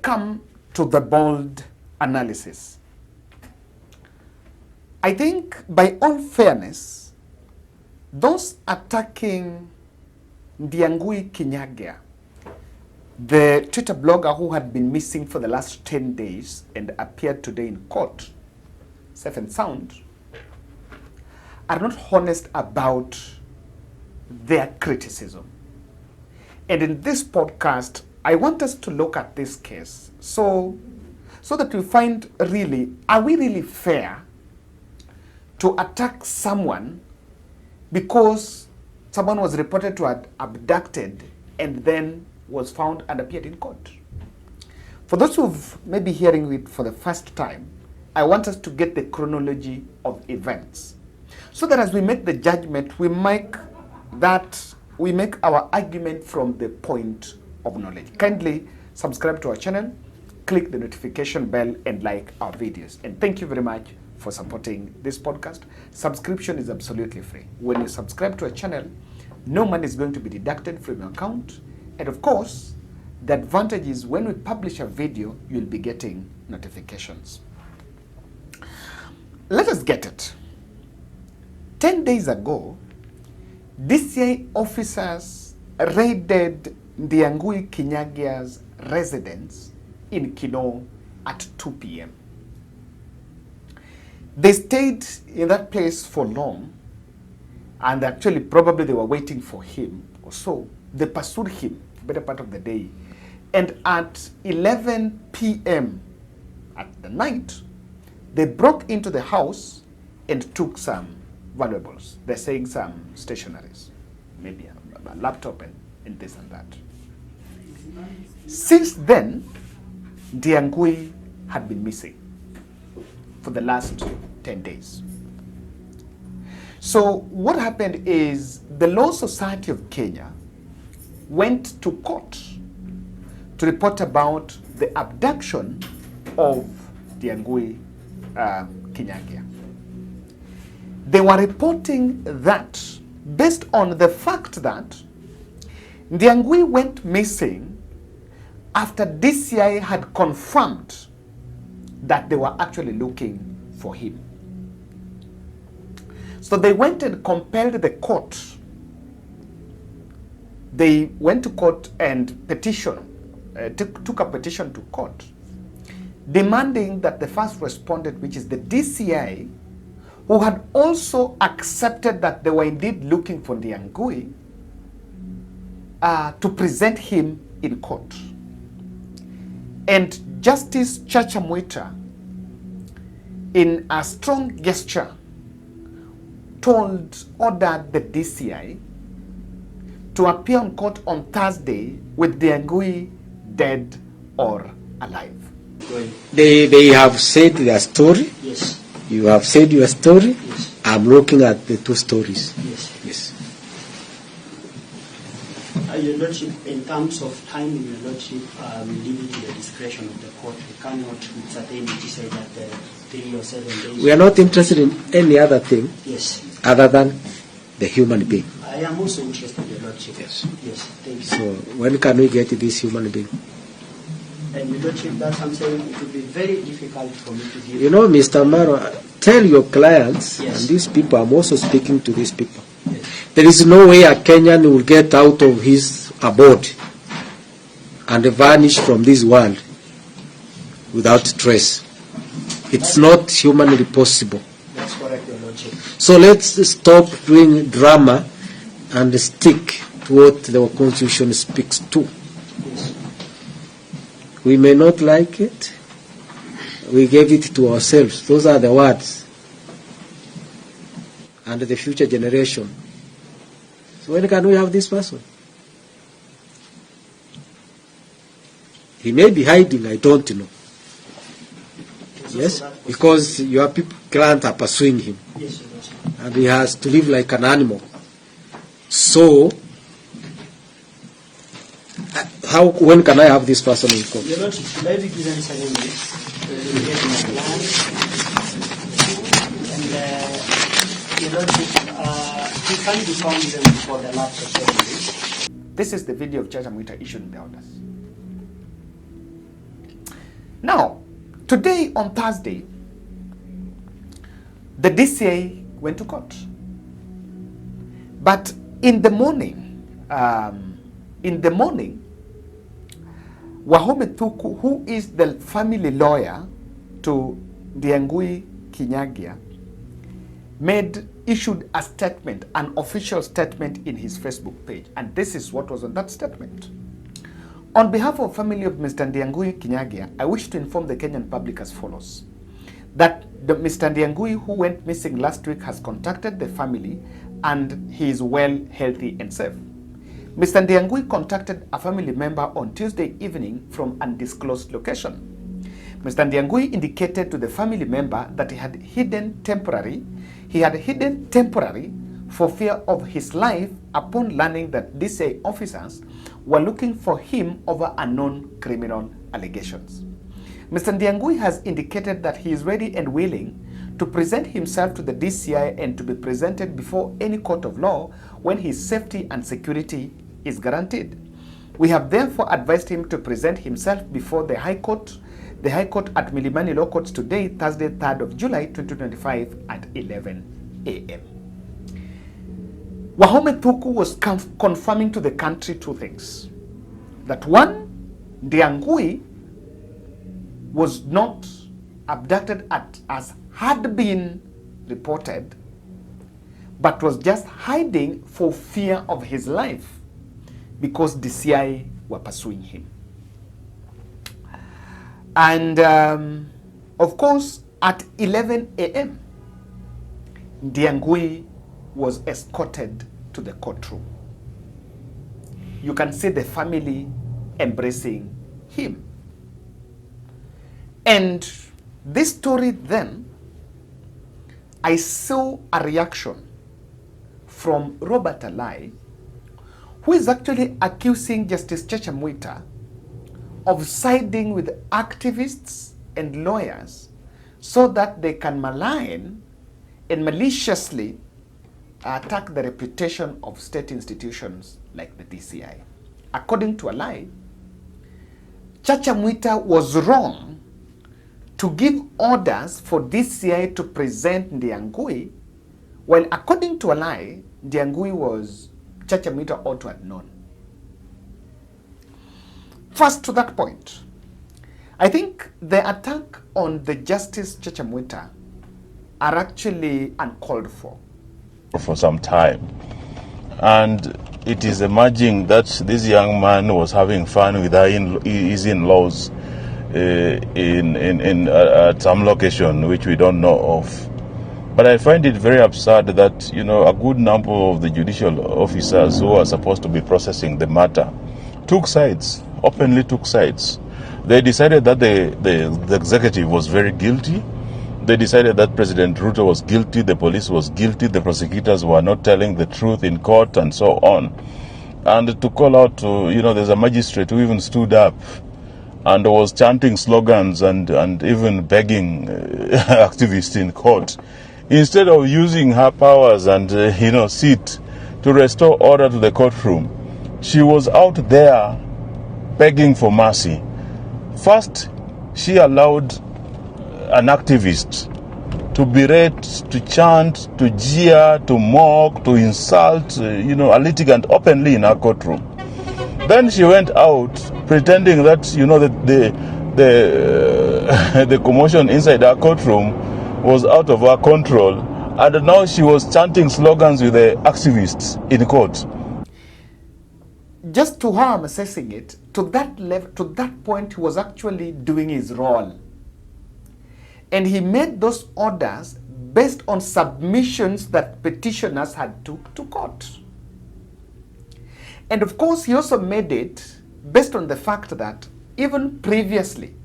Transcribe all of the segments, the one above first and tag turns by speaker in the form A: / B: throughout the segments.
A: come to the bold analysis. I think, by all fairness, those attacking Ndiangui Kinyagia, the Twitter blogger who had been missing for the last 10 days and appeared today in court, safe and sound, are not honest about their criticism. And in this podcast, I want us to look at this case so that we find, really, are we really fair to attack someone because someone was reported to have abducted and then was found and appeared in court? For those who've maybe hearing it for the first time, I want us to get the chronology of events so that as we make the judgment, we make our argument from the point of knowledge. Kindly subscribe to our channel, click the notification bell, and like our videos. And thank you very much for supporting this podcast. Subscription is absolutely free. When you subscribe to a channel, no money is going to be deducted from your account. And of course, the advantage is when we publish a video, you'll be getting notifications. Let us get it. 10 days ago, DCI officers raided Ndiangui Kinyagia's residence in Kino at 2 p.m. They stayed in that place for long, and actually probably they were waiting for him or so. They pursued him for the better part of the day. And at 11 p.m. at the night, they broke into the house and took some valuables. They're saying some stationaries, maybe a laptop and this and that. Since then, Ndiangui had been missing for the last 10 days. So what happened is the Law Society of Kenya went to court to report about the abduction of Ndiangui Kinyagia. They were reporting that based on the fact that Ndiangui went missing after DCI had confirmed that they were actually looking for him. So they went and compelled the court. They went to court and took a petition to court, demanding that the first respondent, which is the DCI, who had also accepted that they were indeed looking for Ndiangui, to present him in court. And Justice Mwita, in a strong gesture, ordered the DCI to appear on court on Thursday with Ndiangui dead or alive.
B: They have said their story.
C: Yes.
B: You have said your story.
C: Yes.
B: I'm looking at the two stories.
C: Yes.
B: Yes.
C: Your Lordship, in terms of timing, Your Lordship, we leave it to the discretion of the court. We cannot with certainty say that 3 or 7 days.
B: We are not interested in any other thing.
C: Yes.
B: Other than the human being.
C: I am also interested, Your Lordship.
B: Yes.
C: Yes. Thank you.
B: So when can we get this human being?
C: And Your Lordship, that's I'm saying it will be very difficult for me to give.
B: You know, Mr. Maro, tell your clients,
C: Yes.
B: and these people, I'm also speaking to these people.
C: Yes.
B: There is no way a Kenyan will get out of his abode and vanish from this world without trace. It's not humanly possible.
C: That's correct, Your Lordship.
B: So let's stop doing drama and stick to what the Constitution speaks to.
C: Yes.
B: We may not like it. We gave it to ourselves. Those are the words. And the future generation. So when can we have this person? He may be hiding, I don't know. Yes? Because your people, clients are pursuing him.
C: Yes, Your Lordship.
B: And he has to live like an animal. So, when can I have this person in court?
C: Your Lordship, should I be given 7 minutes? We'll get my plan. And Your Lordship, he can be found even before the lapse of 7 days.
A: This is the video of Mwita issuing the orders. Now, today on Thursday, the DCI went to court. But in the morning, Wahome Thuku, who is the family lawyer to Ndiangui Kinyagia, issued a statement, an official statement in his Facebook page. And this is what was on that statement. On behalf of the family of Mr. Ndiangui Kinyagia, I wish to inform the Kenyan public as follows. That Mr. Ndiangui, who went missing last week, has contacted the family and he is well, healthy and safe. Mr. Ndiangui contacted a family member on Tuesday evening from an undisclosed location. Mr. Ndiangui indicated to the family member that he had hidden temporary for fear of his life upon learning that DCI officers were looking for him over unknown criminal allegations. Mr. Ndiangui has indicated that he is ready and willing to present himself to the DCI and to be presented before any court of law when his safety and security is guaranteed. We have therefore advised him to present himself before the High Court at Milimani Law Courts today, Thursday, 3rd of July, 2025 at 11 a.m. Wahome Thuku was confirming to the country two things. That one, Ndiangui was not abducted as had been reported, but was just hiding for fear of his life because DCI were pursuing him. And of course, at 11 a.m., Ndiangui was escorted to the courtroom. You can see the family embracing him. And this story then, I saw a reaction from Robert Alai, who is actually accusing Justice Mwita of siding with activists and lawyers so that they can malign and maliciously attack the reputation of state institutions like the DCI. According to Alai, Mwita was wrong to give orders for DCI to present Ndiangui, while according to Alai, Ndiangui was Mwita ought to have known. First, to that point, I think the attack on the Justice Mwita are actually uncalled for
D: some time, and it is emerging that this young man was having fun with his in-laws at some location which we don't know of. But I find it very absurd that, you know, a good number of the judicial officers who are supposed to be processing the matter openly took sides. They decided that the executive was very guilty. They decided that President Ruto was guilty, the police was guilty, the prosecutors were not telling the truth in court, and so on. And to call out to, you know, there's a magistrate who even stood up and was chanting slogans and even begging activists in court. Instead of using her powers and, seat to restore order to the courtroom, she was out there begging for mercy. First, she allowed an activist to berate, to chant, to jeer, to mock, to insult, a litigant openly in her courtroom. Then she went out pretending that, the commotion inside her courtroom was out of her control, and now she was chanting slogans with the activists in court.
A: Just to how I'm assessing it, to that level, to that point, he was actually doing his role. And he made those orders based on submissions that petitioners had to court. And of course, he also made it based on the fact that even previously,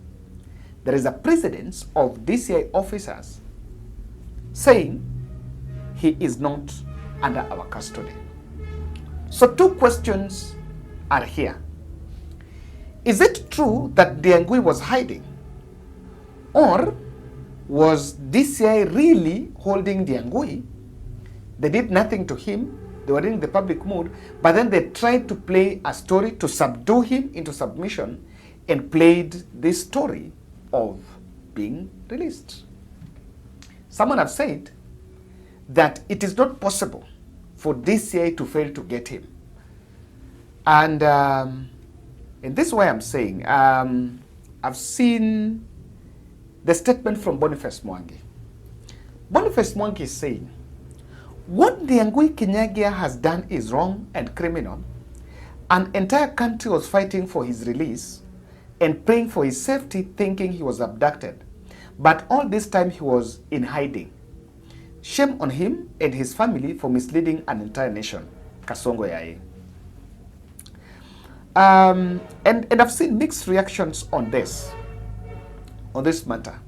A: there is a precedence of DCI officers saying he is not under our custody. So two questions are here. Is it true that Ndiangui was hiding? Or was DCI really holding Ndiangui? They did nothing to him. They were in the public mood, but then they tried to play a story to subdue him into submission and played this story of being released. Someone have said that it is not possible for DCI to fail to get him. And in this way I'm saying, I've seen the statement from Boniface Mwangi. Boniface Mwangi is saying, what Ndiangui Kinyagia has done is wrong and criminal. An entire country was fighting for his release and praying for his safety, thinking he was abducted. But all this time he was in hiding. Shame on him and his family for misleading an entire nation. Kasongo yae. And I've seen mixed reactions on this matter.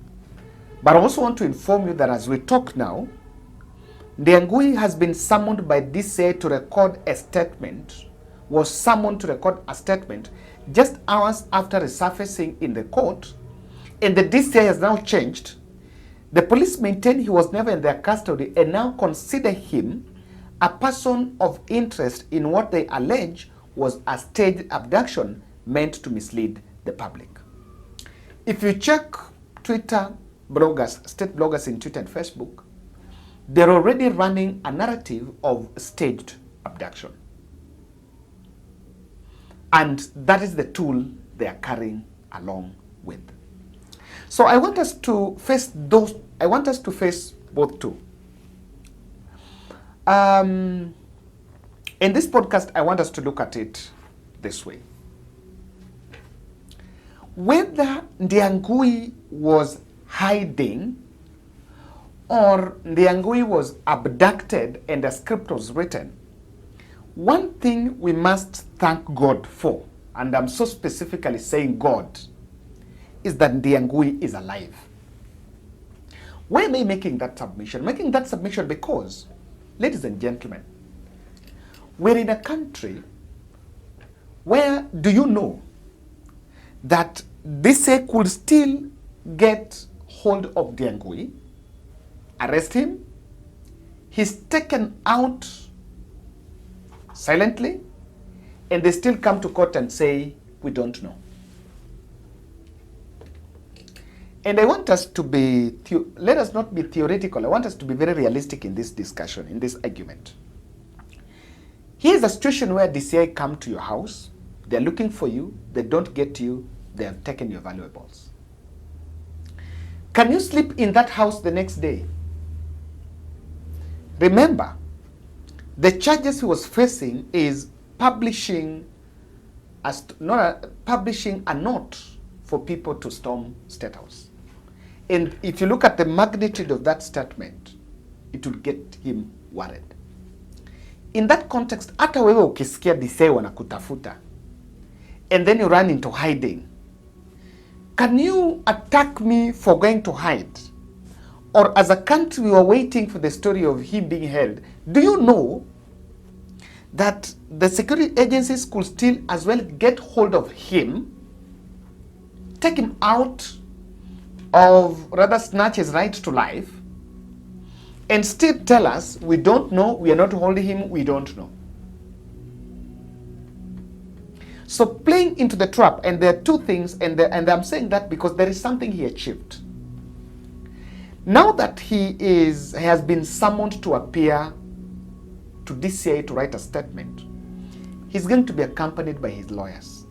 A: But I also want to inform you that as we talk now, Ndiangui has been summoned by DCI to record a statement, was summoned to record a statement just hours after resurfacing in the court, and the DCI has now changed. The police maintain he was never in their custody and now consider him a person of interest in what they allege was a staged abduction meant to mislead the public. If you check Twitter bloggers, state bloggers in Twitter and Facebook, they're already running a narrative of staged abduction. And that is the tool they are carrying along with. So I want us to face those, I want us to face both two. In this podcast, I want us to look at it this way. Whether Ndiangui was hiding or Ndiangui was abducted and a script was written, one thing we must thank God for, and I'm so specifically saying God, is that Ndiangui is alive. Why am I making that submission? Making that submission because, ladies and gentlemen, we're in a country where, do you know that this could still get hold of Ndiangui, arrest him, he's taken out silently, and they still come to court and say, we don't know. And I want us to be, let us not be theoretical, I want us to be very realistic in this discussion, in this argument. Here's a situation where DCI come to your house, they're looking for you, they don't get you, they have taken your valuables. Can you sleep in that house the next day? Remember, the charges he was facing is publishing publishing a note for people to storm State House. And if you look at the magnitude of that statement, it will get him worried. In that context, hata wewe ukisikia DCI wanakutafuta, and then you run into hiding, can you attack me for going to hide? Or as a country, we were waiting for the story of him being held. Do you know that the security agencies could still as well get hold of him, take him out of, rather snatch his right to life, and still tell us, we don't know, we are not holding him, we don't know. So playing into the trap, and there are two things, and I'm saying that because there is something he achieved. Now that he has been summoned to appear to DCI to write a statement, he's going to be accompanied by his lawyers.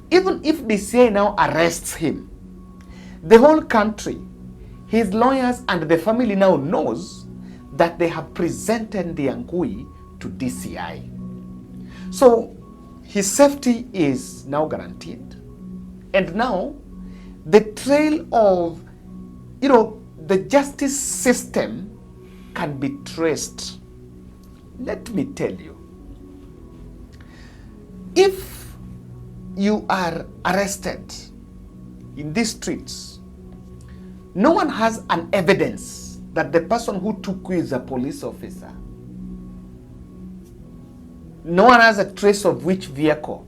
A: Even if DCI now arrests him, the whole country, his lawyers and the family now knows that they have presented Ndiangui to DCI. So his safety is now guaranteed. And now the trail of, the justice system can be traced. Let me tell you, if you are arrested in these streets, no one has an evidence that the person who took you is a police officer. No one has a trace of which vehicle.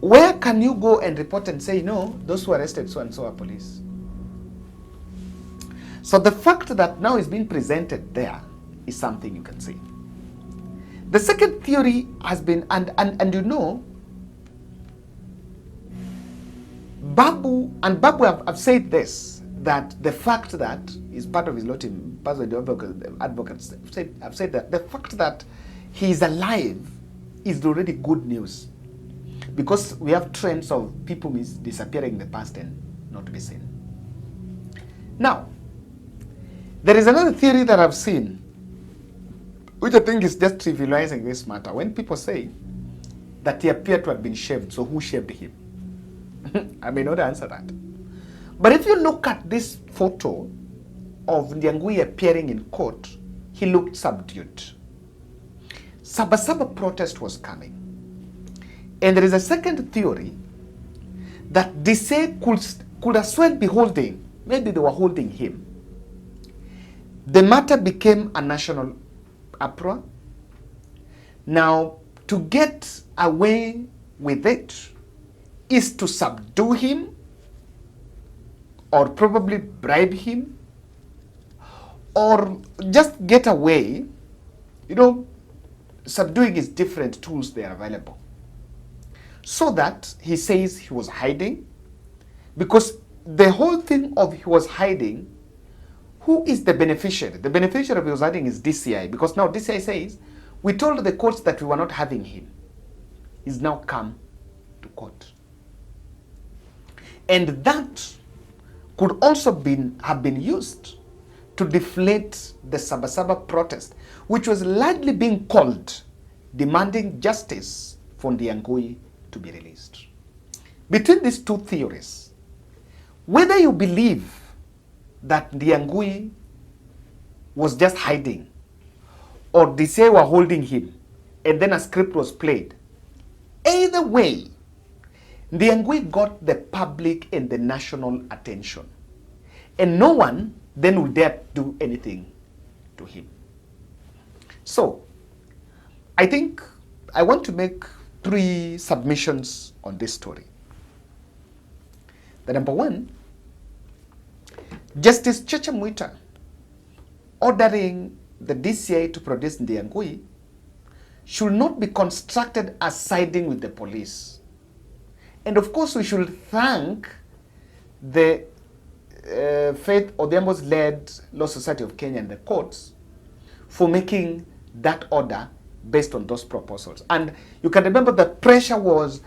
A: Where can you go and report and say, no, those who arrested so and so are police? So the fact that now is being presented there is something you can see. The second theory has been, and Babu have said this, that the fact that is part of his law team, part of the advocates have said that the fact that he is alive is already good news, because we have trends of people disappearing in the past and not to be seen. Now, there is another theory that I've seen, which I think is just trivializing this matter. When people say that he appeared to have been shaved, so who shaved him? I may not answer that. But if you look at this photo of Ndiangui appearing in court, he looked subdued. Sabasaba protest was coming. And there is a second theory that DCI could as well be holding, maybe they were holding him. The matter became a national uproar. Now, to get away with it is to subdue him or probably bribe him or just get away. You know, subduing is different tools they are available. So that he says he was hiding, because the whole thing of he was hiding, who is the beneficiary? The beneficiary of he was hiding is DCI, because now DCI says, we told the courts that we were not having him. He's now come to court. And that could also have been used to deflate the Sabasaba protest, which was largely being called demanding justice for Ndiangui to be released. Between these two theories, whether you believe that Ndiangui was just hiding or DCI were holding him and then a script was played, either way, Ndiangui got the public and the national attention. And no one then will dare do anything to him. So, I think I want to make 3 submissions on this story. The number one, Justice Mwita ordering the DCI to produce Ndiangui should not be constructed as siding with the police. And of course, we should thank the Faith Odhiambo's-led Law Society of Kenya and the courts for making that order based on those proposals. And you can remember the pressure was,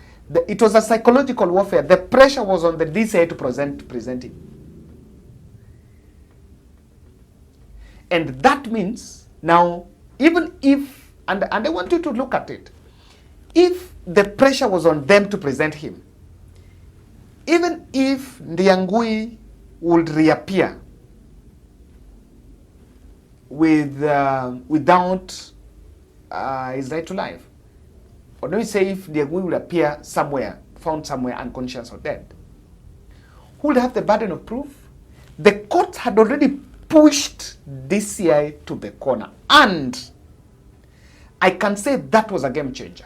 A: it was a psychological warfare. The pressure was on the DCI to present him. And that means now, even if, and I want you to look at it, if the pressure was on them to present him, even if Ndiangui would reappear without his right to life, or let me say if Ndiangui would appear somewhere, found somewhere unconscious or dead, who would have the burden of proof? The court had already pushed DCI to the corner, and I can say that was a game changer.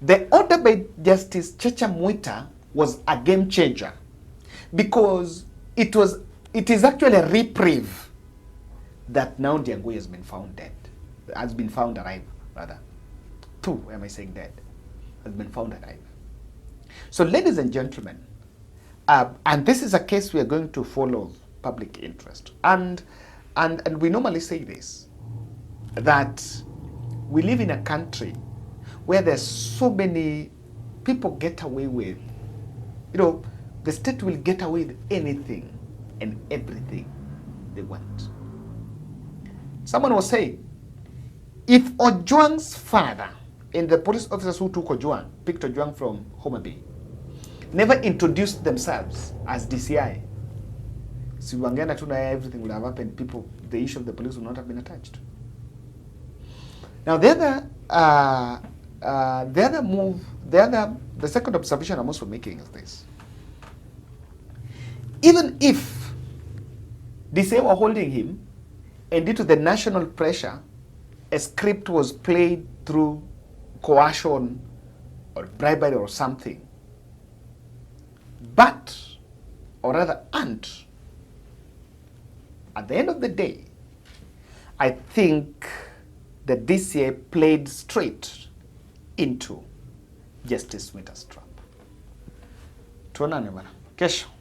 A: The order by Justice Mwita was a game changer because it is actually a reprieve that now Ndiangui has been found dead, has been found alive, rather. Am I saying dead? Has been found alive. So, ladies and gentlemen, and this is a case we are going to follow public interest, and we normally say this, that we live in a country where there's so many people get away with, you know, the state will get away with anything and everything they want. Someone was saying, if Ojwang's father and the police officers who took Ojwang, picked Ojwang from Homa Bay, never introduced themselves as DCI, so everything would have happened. The issue of the police would not have been attached. Now, the second observation I'm also making is this. Even if DCI were holding him, and due to the national pressure, a script was played through coercion or bribery or something, at the end of the day, I think the DCI played straight into Justice Mwita's trap. Tuonane bana kesho.